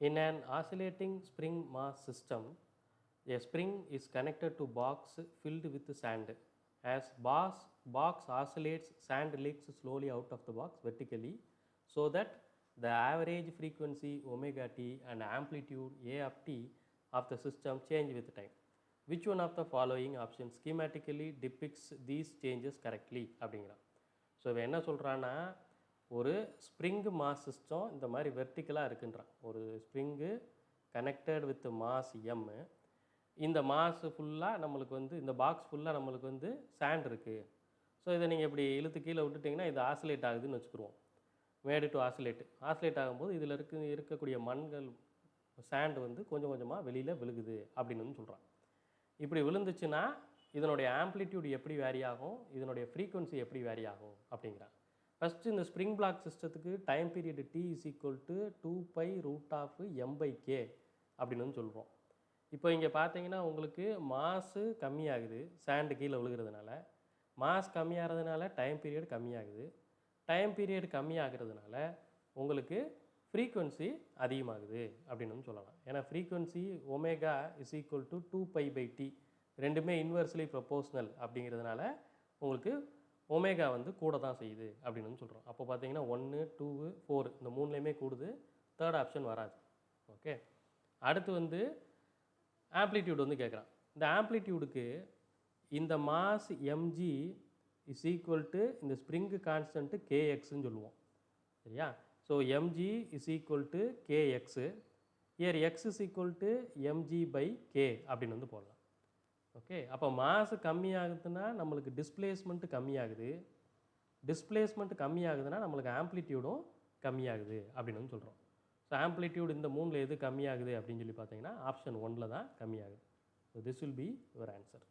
In an oscillating spring mass system, a spring is connected to box filled with sand. As box oscillates, sand leaks slowly out of the box vertically so that the average frequency omega t and amplitude a of t of the system change with time. Which one of the following options schematically depicts these changes correctly அப்படிங்கிறான். So இவன் என்ன சொல்கிறான்னா, ஒரு spring mass system இந்த மாதிரி வெர்டிக்கலாக இருக்குன்றான். ஒரு spring connected with mass M. இந்த mass ஃபுல்லாக நம்மளுக்கு வந்து இந்த பாக்ஸ் ஃபுல்லாக நம்மளுக்கு வந்து சாண்ட் இருக்குது. ஸோ இதை நீங்கள் இப்படி இழுத்து கீழே விட்டுட்டிங்கன்னா இது ஆசிலேட் ஆகுதுன்னு வச்சுக்கிடுவோம். மேடு டு ஆசிலேட் ஆகும்போது இதில் இருக்கக்கூடிய மண்கள் சாண்ட் வந்து கொஞ்சம் கொஞ்சமாக வெளியில் விழுகுது அப்படின்னு வந்து சொல்கிறான். இப்படி விழுந்துச்சுன்னா இதனுடைய ஆம்ப்ளிடியூட் எப்படி வேரி ஆகும், இதனுடைய ஃப்ரீக்குவன்சி எப்படி வேரி ஆகும் அப்படிங்கிறான். ஃபஸ்ட்டு இந்த ஸ்ப்ரிங் பிளாக் சிஸ்டத்துக்கு time period t is equal to 2π√m/k அப்படின்னு வந்து சொல்கிறோம். இப்போ இங்கே பார்த்தீங்கன்னா உங்களுக்கு மாசு கம்மியாகுது சாண்டு கீழே விழுகிறதுனால. மாஸ் கம்மியாகிறதுனால டைம் பீரியட் கம்மியாகுது. டைம் பீரியட் கம்மியாகிறதுனால உங்களுக்கு ஃப்ரீக்குவன்சி அதிகமாகுது அப்படின்னு வந்து சொல்லலாம். ஏன்னா frequency omega is equal to 2π/t ரெண்டுமே இன்வெர்ஸ்லி ப்ரொபோஷ்னல் அப்படிங்கிறதுனால உங்களுக்கு ஒமேகா வந்து கூட தான் செய்யுது அப்படின்னு வந்து சொல்கிறோம். அப்போ பார்த்தீங்கன்னா 1, 2, 4 இந்த மூணுலேயுமே கூடுது. தேர்ட் ஆப்ஷன் வராது. ஓகே, அடுத்து வந்து ஆம்ப்ளிடியூட் வந்து கேட்குறான். இந்த ஆம்ப்ளிடியூடுக்கு இந்த mass mg is equal to இந்த ஸ்ப்ரிங்கு கான்ஸ்டன்ட்டு kxன்னு சொல்லுவோம். சரியா? So mg is equal to kx. Year x is equal to mg/k அப்படின்னு வந்து போடலாம். ஓகே, அப்போ மாசு கம்மியாகுதுன்னா நம்மளுக்கு டிஸ்பிளேஸ்மெண்ட்டு கம்மியாகுது. டிஸ்பிளேஸ்மெண்ட் கம்மியாகுதுன்னா நம்மளுக்கு ஆம்ப்ளிடியூடும் கம்மியாகுது அப்படின்னு வந்து சொல்கிறோம். ஸோ ஆம்ப்ளிடியூட் இந்த மூணில் எது கம்மியாகுது அப்படின்னு சொல்லி பார்த்தீங்கன்னா ஆப்ஷன் 1 தான் கம்மியாகுது. So this will be your answer.